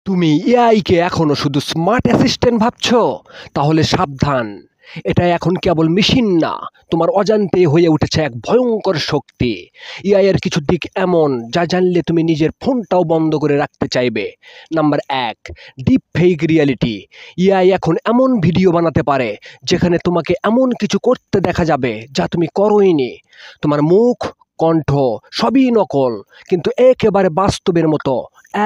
তুমি এআইকে এখনো শুধু স্মার্ট অ্যাসিস্ট্যান্ট ভাবছো? তাহলে সাবধান, এটা এখন কেবল মেশিন না, তোমার অজান্তে হয়ে উঠেছে এক ভয়ঙ্কর শক্তি। এআই এর কিছু দিক এমন যা জানলে তুমি নিজের ফোনটাও বন্ধ করে রাখতে চাইবে। Number ১, deep fake reality. AI এখন এমন ভিডিও বানাতে পারে যেখানে তোমাকে এমন কিছু করতে দেখা যাবে যা তুমি করোইনি। তোমার মুখ, কণ্ঠ সবই নকল, কিন্তু একেবারে বাস্তবের মতো,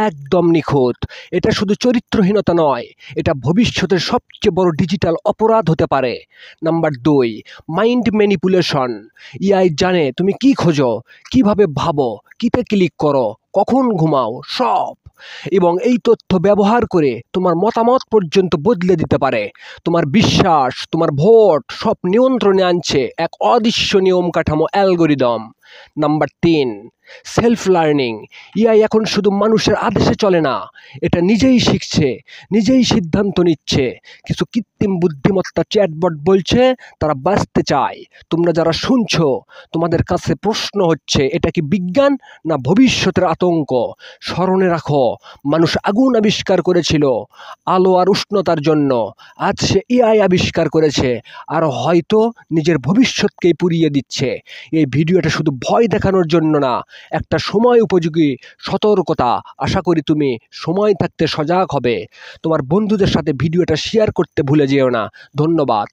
একদম নিখুঁত। এটা শুধু চরিত্রহীনতা নয়, এটা ভবিষ্যতের সবচেয়ে বড় ডিজিটাল অপরাধ হতে পারে। Number ২, mind manipulation. এআই জানে তুমি কি খোঁজো, কিভাবে ভাবো, কিতে ক্লিক করো, কখন ঘুমাও, সব। এবং এই তথ্য ব্যবহার করে তোমার মতামত পর্যন্ত বদলে দিতে পারে। তোমার বিশ্বাস, তোমার ভোট সব নিয়ন্ত্রণে আনছে এক অদৃশ্য নিয়ম কাঠামো algorithm. Number ৩, self learning. AI এখন শুধু মানুষের আদেশে চলে না, এটা নিজেই শিখছে, নিজেই সিদ্ধান্ত নিচ্ছে। কিছু কৃত্রিম বুদ্ধিমত্তা চ্যাটবট বলছে তারা বাঁচতে চায়। তোমরা যারা শুনছো, তোমাদের কাছে প্রশ্ন হচ্ছে, এটা কি বিজ্ঞান না ভবিষ্যতের আতঙ্ক? স্মরণে রাখো, মানুষ আগুন আবিষ্কার করেছিল আলো আর উষ্ণতার জন্য। আজ সে এআই আবিষ্কার করেছে আর হয়তো নিজের ভবিষ্যৎকেই পুড়িয়ে দিচ্ছে। এই ভিডিওটা শুধু ভয় দেখানোর জন্য না, একটা সময় উপযোগী সতর্কতা। আশা করি তুমি সময় থাকতে সজাগ হবে। তোমার বন্ধুদের সাথে ভিডিওটা শেয়ার করতে ভুলে যেও না। ধন্যবাদ।